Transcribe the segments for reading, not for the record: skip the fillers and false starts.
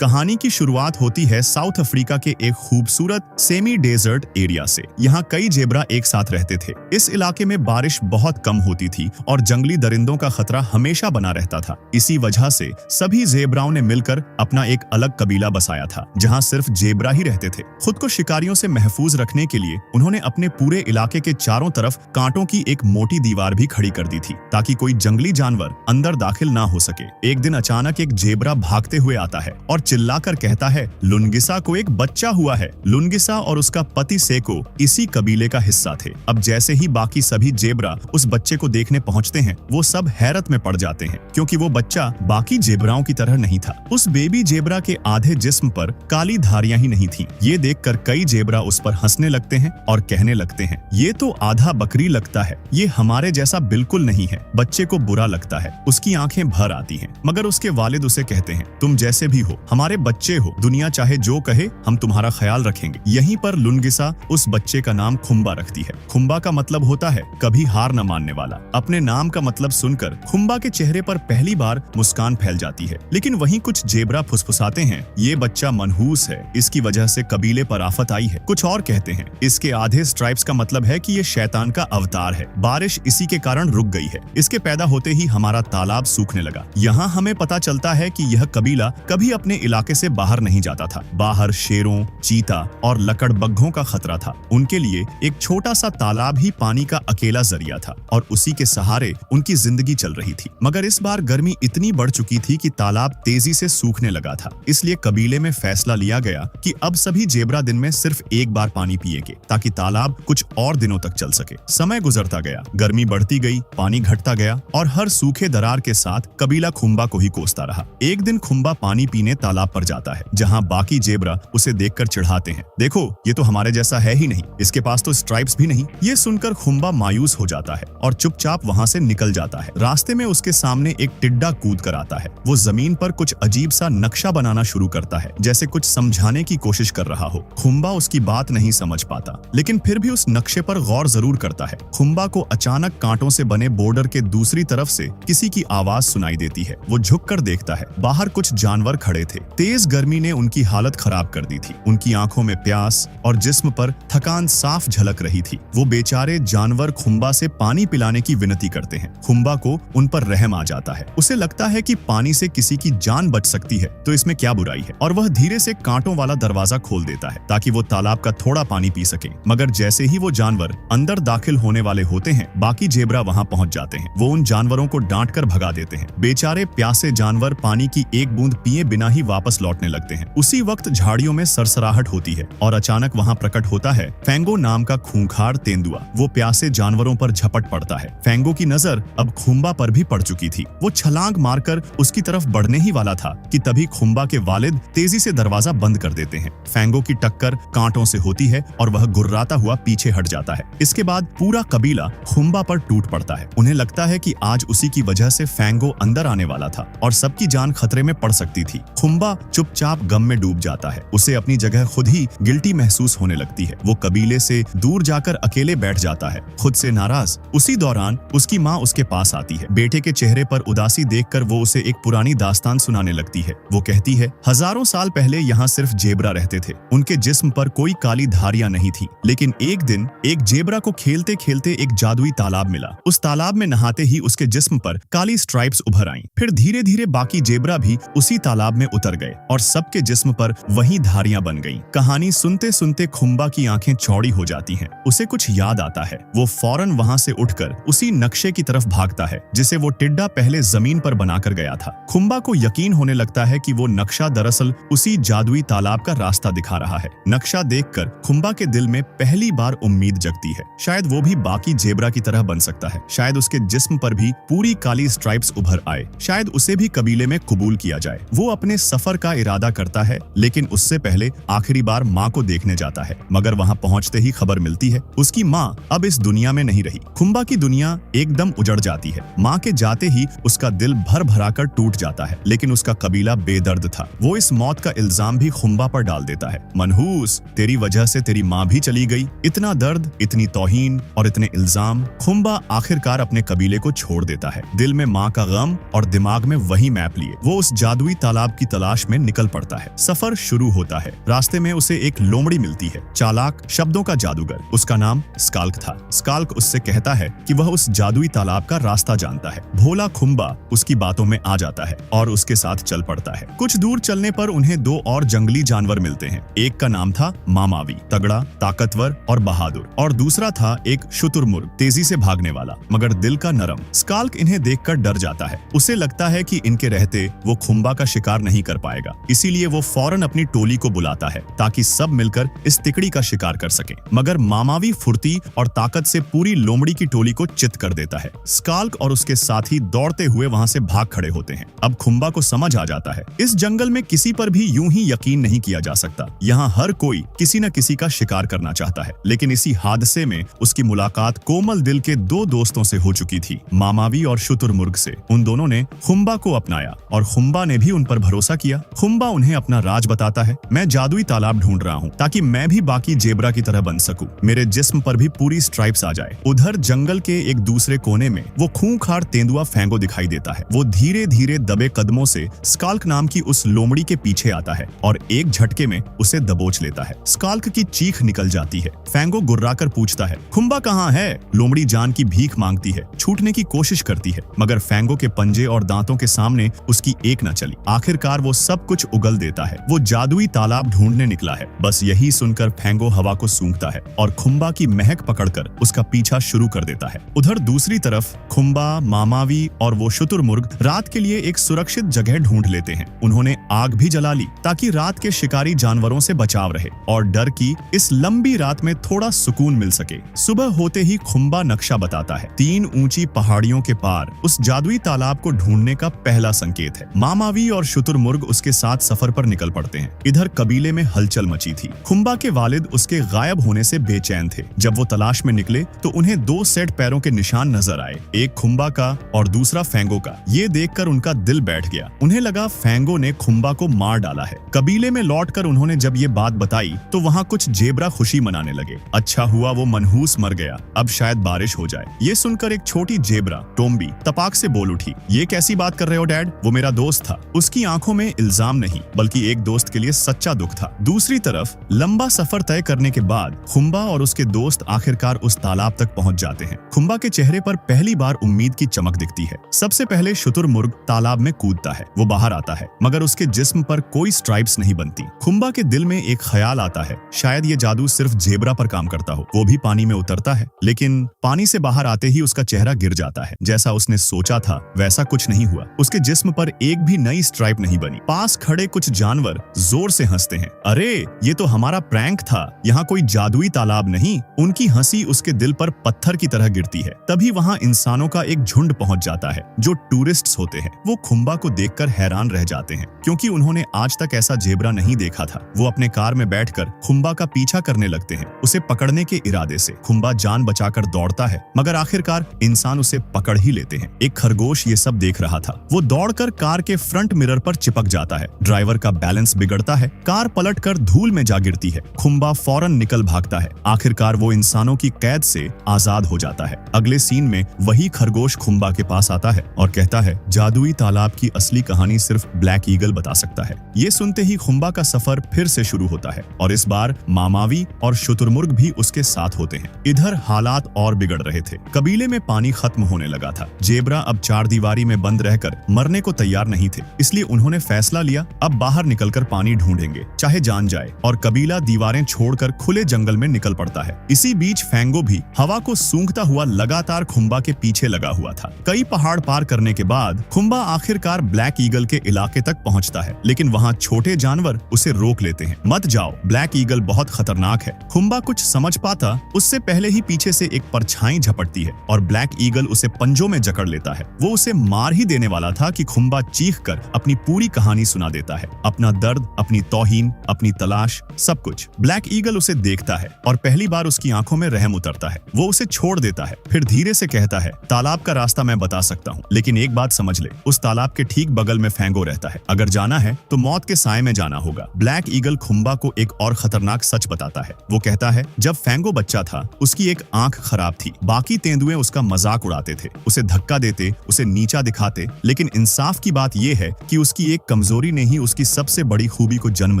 कहानी की शुरुआत होती है साउथ अफ्रीका के एक खूबसूरत सेमी डेजर्ट एरिया से। यहाँ कई जेब्रा एक साथ रहते थे। इस इलाके में बारिश बहुत कम होती थी और जंगली दरिंदों का खतरा हमेशा बना रहता था। इसी वजह से सभी जेब्राओं ने मिलकर अपना एक अलग कबीला बसाया था, जहाँ सिर्फ जेब्रा ही रहते थे। खुद को शिकारियों से महफूज रखने के लिए उन्होंने अपने पूरे इलाके के चारों तरफ कांटों की एक मोटी दीवार भी खड़ी कर दी थी, ताकि कोई जंगली जानवर अंदर दाखिल ना हो सके। एक दिन अचानक एक जेब्रा भागते हुए आता है और चिल्लाकर कहता है, लुनगिसा को एक बच्चा हुआ है। लुनगिसा और उसका पति सेको इसी कबीले का हिस्सा थे। अब जैसे ही बाकी सभी जेब्रा उस बच्चे को देखने पहुंचते हैं, वो सब हैरत में पड़ जाते हैं, क्योंकि वो बच्चा बाकी जेब्राओं की तरह नहीं था। उस बेबी जेब्रा के आधे जिस्म पर काली धारियां ही नहीं थीं। ये देखकर कई जेब्रा उस पर हंसने लगते हैं और कहने लगते हैं, ये तो आधा बकरी लगता है, ये हमारे जैसा बिल्कुल नहीं है। बच्चे को बुरा लगता है, उसकी आंखें भर आती हैं, मगर उसके वालिद उसे कहते हैं, तुम जैसे भी हो, हमारे बच्चे हो, दुनिया चाहे जो कहे, हम तुम्हारा ख्याल रखेंगे। यहीं पर लुनगिसा उस बच्चे का नाम खुम्बा रखती है। खुम्बा का मतलब होता है कभी हार न मानने वाला। अपने नाम का मतलब सुनकर खुम्बा के चेहरे पर पहली बार मुस्कान फैल जाती है, लेकिन वहीं कुछ जेब्रा फुसफुसाते हैं, ये बच्चा मनहूस है, इसकी वजह से कबीले पर आफत आई है। कुछ और कहते हैं, इसके आधे स्ट्राइप्स का मतलब है कि ये शैतान का अवतार है, बारिश इसी के कारण रुक गई है, इसके पैदा होते ही हमारा तालाब सूखने लगा। यहाँ हमें पता चलता है कि यह कबीला कभी अपने इलाके से बाहर नहीं जाता था। बाहर शेरों, चीता और लकड़बग्घों का खतरा था। उनके लिए एक छोटा सा तालाब ही पानी का अकेला जरिया था और उसी के सहारे उनकी जिंदगी चल रही थी। मगर इस बार गर्मी इतनी बढ़ चुकी थी कि तालाब तेजी से सूखने लगा था। इसलिए कबीले में फैसला लिया गया कि अब सभी जेब्रा दिन में सिर्फ एक बार पानी पिएंगे, ताकि तालाब कुछ और दिनों तक चल सके। समय गुजरता गया, गर्मी बढ़ती गई, पानी घटता गया और हर सूखे दरार के साथ कबीला खुम्बा को ही कोसता रहा। एक दिन खुम्बा पानी पीने तालाब पर जाता है, जहाँ बाकी जेब्रा उसे देखकर चिढ़ाते हैं, देखो ये तो हमारे जैसा है ही नहीं, इसके पास तो स्ट्राइप्स भी नहीं। ये सुनकर खुम्बा मायूस हो जाता है और चुपचाप वहाँ से निकल जाता है। रास्ते में उसके सामने एक टिड्डा कूद कर आता है। वो जमीन पर कुछ अजीब सा नक्शा बनाना शुरू करता है, जैसे कुछ समझाने की कोशिश कर रहा हो। खुम्बा उसकी बात नहीं समझ पाता, लेकिन फिर भी उस नक्शे पर गौर जरूर करता है। खुम्बा को अचानक कांटों से बने बॉर्डर के दूसरी तरफ से किसी की आवाज सुनाई देती है। वो झुककर देखता है, बाहर कुछ जानवर खड़े थे। तेज गर्मी ने उनकी हालत खराब कर दी थी। उनकी आंखों में प्यास और जिस्म पर थकान साफ झलक रही थी। वो बेचारे जानवर खुम्बा से पानी पिलाने की विनती करते हैं। खुम्बा को उन पर रहम आ जाता है। उसे लगता है कि पानी से किसी की जान बच सकती है, तो इसमें क्या बुराई है, और वह धीरे से कांटों वाला दरवाजा खोल देता है ताकि वो तालाब का थोड़ा पानी पी सके। मगर जैसे ही वो जानवर अंदर दाखिल होने वाले होते हैं, बाकी जेब्रा वहां पहुंच जाते हैं। वो उन जानवरों को डांट कर भगा देते हैं। बेचारे प्यासे जानवर पानी की एक बूंद पिए बिना ही वापस लौटने लगते हैं। उसी वक्त झाड़ियों में सरसराहट होती है और अचानक वहां प्रकट होता है फेंगो नाम का खूंखार तेंदुआ। वो प्यासे जानवरों पर झपट पड़ता है। फेंगो की नजर अब खुम्बा पर भी पड़ चुकी थी। वो छलांग मारकर उसकी तरफ बढ़ने ही वाला था कि तभी खुम्बा के वालिद तेजी से दरवाजा बंद कर देते हैं। फेंगो की टक्कर कांटों से होती है और वह गुर्राता हुआ पीछे हट जाता है। इसके बाद पूरा कबीला खुम्बा पर टूट पड़ता है। उन्हें लगता है कि आज उसी की वजह से फेंगो अंदर आने वाला था और सबकी जान खतरे में पड़ सकती थी। खुम्बा चुपचाप गम में डूब जाता है। उसे अपनी जगह खुद ही गिल्टी महसूस होने लगती है। वो कबीले से दूर जाकर अकेले बैठ जाता है, खुद से नाराज। उसी दौरान उसकी माँ उसके पास आती है। बेटे के चेहरे पर उदासी देखकर वो उसे एक पुरानी दास्तान सुनाने लगती है। वो कहती है, हजारों साल पहले यहाँ सिर्फ जेब्रा रहते थे। उनके जिस्म पर कोई काली धारियां नहीं थी, लेकिन एक दिन एक जेब्रा को खेलते खेलते एक जादुई तालाब मिला। उस तालाब में नहाते ही उसके जिस्म पर काली स्ट्राइप्स उभर आईं। फिर धीरे धीरे बाकी जेब्रा भी उसी तालाब में उतर गए और सबके जिस्म पर वही धारियां बन गईं। कहानी सुनते सुनते खुम्बा की आंखें चौड़ी हो जाती हैं। उसे कुछ याद आता है। वो फौरन वहां से उठकर उसी नक्शे की तरफ भागता है जिसे वो टिड्डा पहले जमीन पर बनाकर गया था। खुम्बा को यकीन होने लगता है कि वो नक्शा दरअसल उसी जादुई तालाब का रास्ता दिखा रहा है। नक्शा देखकर खुम्बा के दिल में पहली बार उम्मीद जगती है। शायद वो भी बाकी जेब्रा की तरह बन सकता है। शायद उसके जिस्म पर भी पूरी काली स्ट्राइप्स उभर आए। शायद उसे भी कबीले में कबूल किया जाए। वो अपने सफर का इरादा करता है, लेकिन उससे पहले आखिरी बार माँ को देखने जाता है। मगर वहाँ पहुँचते ही खबर मिलती है, उसकी माँ अब इस दुनिया में नहीं रही। खुम्बा की दुनिया एकदम उजड़ जाती है। माँ के जाते ही उसका दिल भर भराकर टूट जाता है, लेकिन उसका कबीला बेदर्द था। वो इस मौत का इल्जाम भी खुम्बा पर डाल देता है। मनहूस, तेरी वजह से तेरी माँ भी चली गई। इतना दर्द, इतनी तौहीन और इतने इल्जाम। खुम्बा आखिरकार अपने कबीले को छोड़ देता है, दिल में माँ का गम और दिमाग में वही मैप लिए। वो उस जादुई तालाब की तलाश तलाश में निकल पड़ता है। सफर शुरू होता है। रास्ते में उसे एक लोमड़ी मिलती है, चालाक, शब्दों का जादूगर। उसका नाम स्काल्क था। स्काल्क उससे कहता है कि वह उस जादुई तालाब का रास्ता जानता है। भोला खुम्बा उसकी बातों में आ जाता है और उसके साथ चल पड़ता है। कुछ दूर चलने पर उन्हें दो और जंगली जानवर मिलते हैं। एक का नाम था मामावी, तगड़ा, ताकतवर और बहादुर, और दूसरा था एक शुतुरमुर्ग, तेजी से भागने वाला मगर दिल का नरम। स्काल्क इन्हें देखकर डर जाता है। उसे लगता है कि इनके रहते वो खुम्बा का शिकार नहीं कर पाएगा, इसीलिए वो फौरन अपनी टोली को बुलाता है ताकि सब मिलकर इस तिकड़ी का शिकार कर सके। मगर मामावी फुर्ती और ताकत से पूरी लोमड़ी की टोली को चित कर देता है। स्काल्क और उसके साथी दौड़ते हुए वहां से भाग खड़े होते हैं। अब खुम्बा को समझ आ जाता है इस जंगल में किसी पर भी यूं ही यकीन नहीं किया जा सकता। यहाँ हर कोई किसी न किसी का शिकार करना चाहता है। लेकिन इसी हादसे में उसकी मुलाकात कोमल दिल के दो दोस्तों से हो चुकी थी, मामावी और शुतुरमुर्ग से। उन दोनों ने खुम्बा को अपनाया और खुम्बा ने भी उन पर भरोसा किया। खुम्बा उन्हें अपना राज बताता है। मैं जादुई तालाब ढूंढ रहा हूँ ताकि मैं भी बाकी जेब्रा की तरह बन सकूं। मेरे जिस्म पर भी पूरी स्ट्राइप्स आ जाए। उधर जंगल के एक दूसरे कोने में वो खूंखार तेंदुआ फैंगो दिखाई देता है। वो धीरे धीरे दबे कदमों से स्काल्क नाम की उस लोमड़ी के पीछे आता है और एक झटके में उसे दबोच लेता है। स्काल्क की चीख निकल जाती है। फैंगो गुर्राकर पूछता है, खुम्बा कहाँ है? लोमड़ी जान की भीख मांगती है, छूटने की कोशिश करती है, मगर फैंगो के पंजे और दांतों के सामने उसकी एक न चली। आखिरकार वो सब कुछ उगल देता है। वो जादुई तालाब ढूंढने निकला है। बस यही सुनकर फैंगो हवा को सूंघता है और खुम्बा की महक पकड़कर उसका पीछा शुरू कर देता है। उधर दूसरी तरफ खुम्बा, मामावी और वो शुतुरमुर्ग रात के लिए एक सुरक्षित जगह ढूंढ लेते हैं। उन्होंने आग भी जला ली ताकि रात के शिकारी जानवरों से बचाव रहे और डर की इस लंबी रात में थोड़ा सुकून मिल सके। सुबह होते ही खुम्बा नक्शा बताता है। 3 ऊंची पहाड़ियों के पार उस जादुई तालाब को ढूंढने का पहला संकेत है। मामावी और शुतुरमुर्ग उसके साथ सफर पर निकल पड़ते हैं। इधर कबीले में हलचल मची थी। खुम्बा के वालिद उसके गायब होने से बेचैन थे। जब वो तलाश में निकले तो उन्हें 2 सेट पैरों के निशान नजर आए, एक खुम्बा का और दूसरा फैंगो का। ये देखकर उनका दिल बैठ गया। उन्हें लगा फैंगो ने खुम्बा को मार डाला है। कबीले में लौटकर उन्होंने जब ये बात बताई तो वहाँ कुछ जेब्रा खुशी मनाने लगे। अच्छा हुआ वो मनहूस मर गया, अब शायद बारिश हो जाए। ये सुनकर एक छोटी जेब्रा टोम्बी तपाक से बोल उठी, ये कैसी बात कर रहे हो डैड? वो मेरा दोस्त था। उसकी आंखों में इल्जाम नहीं बल्कि एक दोस्त के लिए सच्चा दुख था। दूसरी तरफ लंबा सफर तय करने के बाद खुम्बा और उसके दोस्त आखिरकार उस तालाब तक पहुंच जाते हैं। खुम्बा के चेहरे पर पहली बार उम्मीद की चमक दिखती है। सबसे पहले शुतुरमुर्ग तालाब में कूदता है। वो बाहर आता है मगर उसके जिस्म पर कोई स्ट्राइप्स नहीं बनती। खुम्बा के दिल में एक ख्याल आता है, शायद ये जादू सिर्फ जेब्रा पर काम करता हो। वो भी पानी में उतरता है, लेकिन पानी से बाहर आते ही उसका चेहरा गिर जाता है। जैसा उसने सोचा था वैसा कुछ नहीं हुआ। उसके जिस्म पर एक भी नई स्ट्राइप नहीं बनी। पास खड़े कुछ जानवर जोर से हंसते हैं। अरे ये तो हमारा प्रैंक था, यहाँ कोई जादुई तालाब नहीं। उनकी हंसी उसके दिल पर पत्थर की तरह गिरती है। तभी वहाँ इंसानों का एक झुंड पहुंच जाता है जो टूरिस्ट्स होते हैं। वो खुम्बा को देखकर हैरान रह जाते हैं क्योंकि उन्होंने आज तक ऐसा जेब्रा नहीं देखा था। वो अपने कार में बैठकर खुम्बा का पीछा करने लगते हैं, उसे पकड़ने के इरादे से। खुम्बा जान बचाकर दौड़ता है मगर आखिरकार इंसान उसे पकड़ ही लेते हैं। एक खरगोश ये सब देख रहा था। वो दौड़कर कार के फ्रंट मिरर पर चिपक जाता है। ड्राइवर का बैलेंस बिगड़ता है, कार पलटकर धूल में जा गिरती है। खुम्बा फौरन निकल भागता है। आखिरकार वो इंसानों की कैद से आजाद हो जाता है। अगले सीन में वही खरगोश खुम्बा के पास आता है और कहता है, जादुई तालाब की असली कहानी सिर्फ ब्लैक ईगल बता सकता है। ये सुनते ही खुम्बा का सफर फिर से शुरू होता है और इस बार मामावी और शुतुरमुर्ग भी उसके साथ होते हैं। इधर हालात और बिगड़ रहे थे। कबीले में पानी खत्म होने लगा था। जेब्रा अब 4 दीवारी में बंद रहकर मरने को तैयार नहीं थे, इसलिए उन्होंने फैसला लिया अब बाहर निकलकर पानी ढूंढेंगे चाहे जान जाए। और कबीला दीवारें छोड़कर खुले जंगल में निकल पड़ता है। इसी बीच फैंगो भी हवा को सूंघता हुआ लगातार खुम्बा के पीछे लगा हुआ था। कई पहाड़ पार करने के बाद खुम्बा आखिरकार ब्लैक ईगल के इलाके तक पहुंचता है, लेकिन वहाँ छोटे जानवर उसे रोक लेते हैं। मत जाओ, ब्लैक ईगल बहुत खतरनाक है। खुम्बा कुछ समझ पाता उससे पहले ही पीछे से एक परछाई झपटती है और ब्लैक ईगल उसे पंजों में जकड़ लेता है। वो उसे मार ही देने वाला था कि खुम्बा चीख कर अपनी पूरी कहानी सुना देता है, अपना दर्द, अपनी तौहीन, अपनी तलाश, सब कुछ। ब्लैक ईगल उसे देखता है और पहली बार उसकी आंखों में रहम उतरता है। वो उसे छोड़ देता है, फिर धीरे से कहता है, तालाब का रास्ता मैं बता सकता हूँ, लेकिन एक बात समझ ले, उस तालाब के ठीक बगल में फैंगो रहता है। अगर जाना है तो मौत के साए में जाना होगा। ब्लैक ईगल खुम्बा को एक और खतरनाक सच बताता है। वो कहता है, जब फैंगो बच्चा था उसकी एक आंख खराब थी। बाकी तेंदुए उसका मजाक उड़ाते थे, उसे धक्का देते, उसे नीचा दिखाते, लेकिन इंसाफ की बात यह है कि उसकी एक कमजोरी ने ही उसकी सबसे बड़ी खूबी को जन्म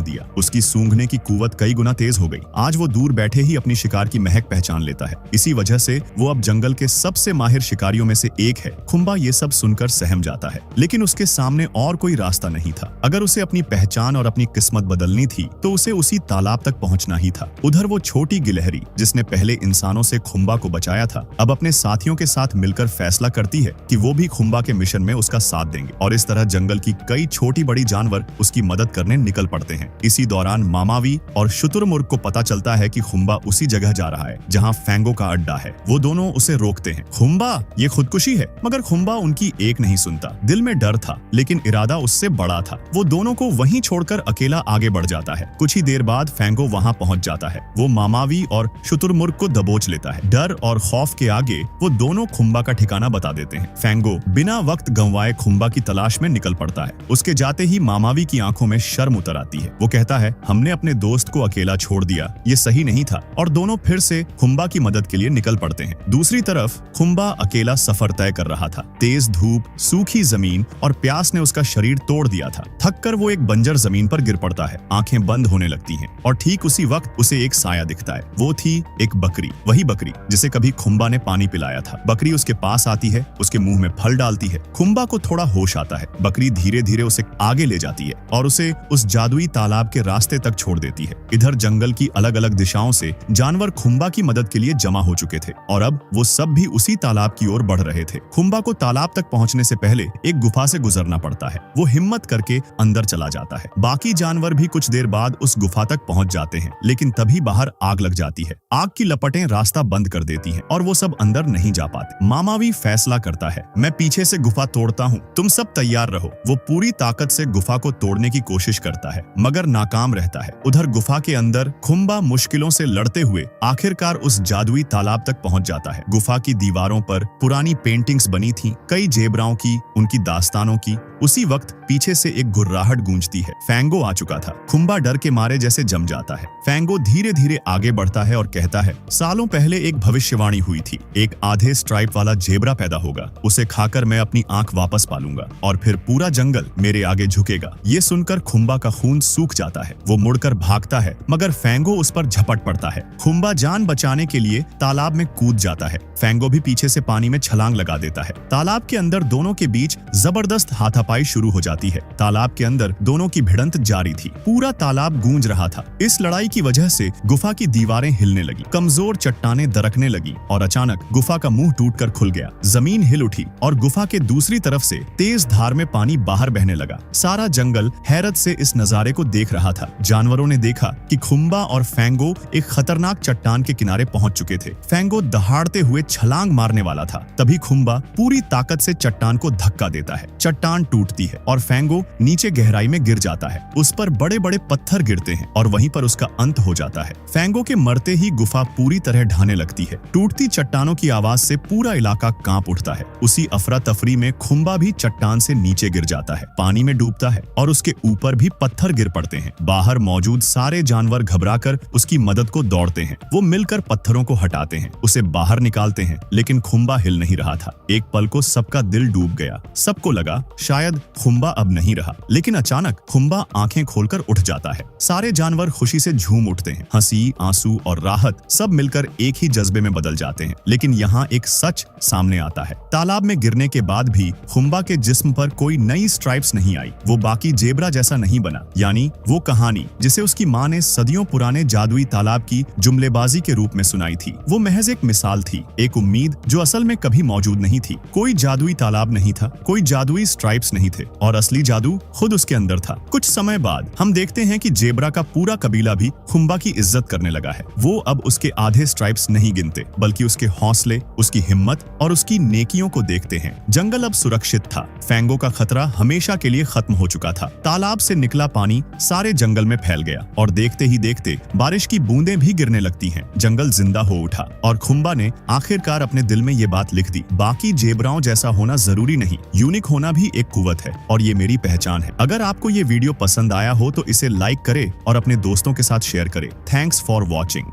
दिया। उसकी सूंघने की कुवत कई गुना तेज हो गई। आज वो दूर बैठे ही अपनी शिकार की महक पहचान लेता है। इसी वजह से वो अब जंगल के सबसे माहिर शिकारियों में से एक है। खुम्बा ये सब सुनकर सहम जाता है, लेकिन उसके सामने और कोई रास्ता नहीं था। अगर उसे अपनी पहचान और अपनी किस्मत बदलनी थी तो उसे उसी तालाब तक पहुंचना ही था। उधर वो छोटी गिलहरी, जिसने पहले इंसानों से खुम्बा को बचाया था, अब अपने साथियों के साथ मिलकर फैसला करती है कि वो भी खुम्बा के मिशन में उसका साथ देंगे। और इस तरह जंगल की कई छोटी बड़ी जानवर उसकी मदद करने निकल पड़ते हैं। इसी दौरान मामावी और शुतुरमुर्ग को पता चलता है कि खुम्बा उसी जगह जा रहा है जहाँ फैंगो का अड्डा है। वो दोनों उसे रोकते हैं। खुम्बा, ये खुदकुशी है। मगर खुम्बा उनकी एक नहीं सुनता। दिल में डर था, लेकिन इरादा उससे बड़ा था। वो दोनों को वहीं छोड़कर अकेला आगे बढ़ जाता है। कुछ ही देर बाद फैंगो वहां पहुंच जाता है। वो मामावी और शुतुरमुर्ग को दबोच लेता है। डर और खौफ के आगे वो दोनों खुम्बा का ठिकाना बता देते हैं। फैंगो बिना वक्त गंवाए खुम्बा की तलाश में निकल पड़ता है। उसके जाते ही मामावी की आंखों में शर्म उतर आती है। वो कहता है, हमने अपने दोस्त को अकेला छोड़ दिया, ये सही नहीं था। और दोनों फिर से खुम्बा की मदद के लिए निकल पड़ते हैं। दूसरी तरफ खुम्बा अकेला सफर तय कर रहा था। तेज धूप, सूखी जमीन और प्यास ने उसका शरीर तोड़ दिया था। थककर वो एक बंजर जमीन पर गिर पड़ता है। आंखें बंद होने लगती हैं और ठीक उसी वक्त उसे एक साया दिखता है। वो थी एक बकरी, वही बकरी जिसे कभी खुम्बा ने पानी पिलाया था। बकरी उसके पास आती है, उसके मुंह में फल डालती है। खुम्बा को थोड़ा होश आता है। बकरी धीरे धीरे उसे आगे ले जाती है और उसे उस जादुई तालाब के रास्ते तक छोड़ देती है। इधर जंगल की अलग अलग दिशाओं से जानवर खुम्बा की मदद के लिए जमा हो चुके थे और अब वो सब भी उसी तालाब की ओर बढ़ रहे थे। खुम्बा को तालाब तक पहुंचने से पहले एक गुफा से गुजरना पड़ता है। वो हिम्मत करके अंदर चला जाता है। बाकी जानवर भी कुछ देर बाद उस गुफा तक पहुंच जाते हैं, लेकिन तभी बाहर आग लग जाती है। आग की लपटें रास्ता बंद कर देती हैं और वो सब अंदर नहीं जा पाते। मामावी फैसला करता है, मैं पीछे से गुफा तोड़ता हूँ, तुम सब तैयार रहो। वो पूरी ताकत से गुफा को तोड़ने की कोशिश करता है, मगर नाकाम रहता है। उधर गुफा के अंदर खुम्बा मुश्किलों से लड़ते हुए आखिरकार उस जादुई तालाब तक पहुंच जाता है। गुफा की दीवारों पर पुरानी पेंटिंग्स बनी थी, कई जेबराओं की, उनकी दास्तानों की। उसी वक्त पीछे से एक गुर्राहट गूंजती है। फैंगो आ चुका था। खुम्बा डर के मारे जैसे जम जाता है। फैंगो धीरे धीरे आगे बढ़ता है और कहता है, सालों पहले एक भविष्यवाणी हुई थी, एक आधे स्ट्राइप वाला जेबरा पैदा होगा, उसे खाकर मैं अपनी आंख वापस पालूंगा और फिर पूरा जंगल मेरे आगे झुकेगा। ये सुनकर खुम्बा का खून सूख जाता है। वो मुड़कर भागता है, मगर फैंगो उस पर झपट पड़ता है। खुम्बा जान बचाने के लिए तालाब में कूद जाता है। फैंगो भी पीछे से पानी में छलांग लगा देता है। तालाब के अंदर दोनों के बीच जबरदस्त हाथापाई शुरू हो जाती है। तालाब के अंदर दोनों की भिड़ंत जारी थी। पूरा तालाब गूंज रहा था। इस लड़ाई की वजह से गुफा की दीवारें हिलने लगी, कमजोर चट्टानें दरकने लगी और अचानक गुफा का मुंह टूटकर खुल गया। जमीन हिल उठी और गुफा के दूसरी तरफ से तेज धार में पानी बाहर बहने लगा। सारा जंगल हैरत से इस नजारे को देख रहा था। जानवरों ने देखा कि खुम्बा और फैंगो एक खतरनाक चट्टान के किनारे पहुंच चुके थे। फैंगो दहाड़ते हुए छलांग मारने वाला था, तभी खुम्बा पूरी ताकत से चट्टान को धक्का देता है। चट्टान टूटती है और फैंगो नीचे गहराई में गिर जाता है। उस पर बड़े बड़े पत्थर गिरते हैं और वहीं पर उसका अंत हो जाता है। फैंगो के मरते ही गुफा पूरी तरह ढहने लगती है। टूटती चट्टानों की आवाज से पूरा इलाका कांप उठता है। उसी अफरा तफरी में खुम्बा भी चट्टान से नीचे गिर जाता है, पानी में डूबता है और उसके ऊपर भी पत्थर गिर पड़ते हैं। बाहर मौजूद सारे जानवर घबराकर उसकी मदद को दौड़ते हैं। वो मिलकर पत्थरों को हटाते हैं, उसे बाहर निकालते हैं, लेकिन खुम्बा हिल नहीं रहा था। एक पल को सबका दिल डूब गया। सबको लगा शायद खुम्बा अब नहीं रहा, लेकिन अचानक खुम्बा आंखें खोलकर उठ जाता है। सारे जानवर खुशी से झूम उठते हैं। हंसी, आंसू और राहत सब मिलकर एक ही जज्बे में बदल जाते हैं। लेकिन यहाँ एक सच सामने आता है। तालाब में गिरने के बाद भी खुम्बा के जिस्म पर कोई नई स्ट्राइप्स नहीं आई। वो बाकी जेबरा जैसा नहीं बना। यानी वो कहानी जिसे उसकी माँ ने सदियों पुराने जादुई तालाब की जुमलेबाजी के रूप में सुनाई थी, वो महज एक मिसाल थी, एक उम्मीद जो असल में कभी मौजूद नहीं थी। कोई जादुई तालाब नहीं था, कोई जादुई स्ट्राइप्स नहीं थे और असली जादू खुद उसके अंदर था। कुछ समय बाद हम देखते हैं कि जेबरा का पूरा कबीला भी खुम्बा की इज्जत करने लगा है। वो अब उसके आधे स्ट्राइप्स नहीं गिनते, बल्कि उसके हौसले, उसकी हिम्मत और उसकी नेकियों को देखते हैं। जंगल अब सुरक्षित था। फैंगो का खतरा हमेशा के लिए खत्म हो चुका था। तालाब से निकला पानी सारे जंगल में फैल गया और देखते ही देखते बारिश की बूंदें भी गिरने लगती हैं। जंगल जिंदा हो उठा और खुम्बा ने आखिरकार अपने दिल में ये बात लिख दी, बाकी जेबराओं जैसा होना जरूरी नहीं, यूनिक होना भी एक कुवत है और ये मेरी पहचान है। अगर आपको ये वीडियो पसंद आया हो तो इसे लाइक करें और अपने दोस्तों के साथ शेयर करें। Thanks for watching.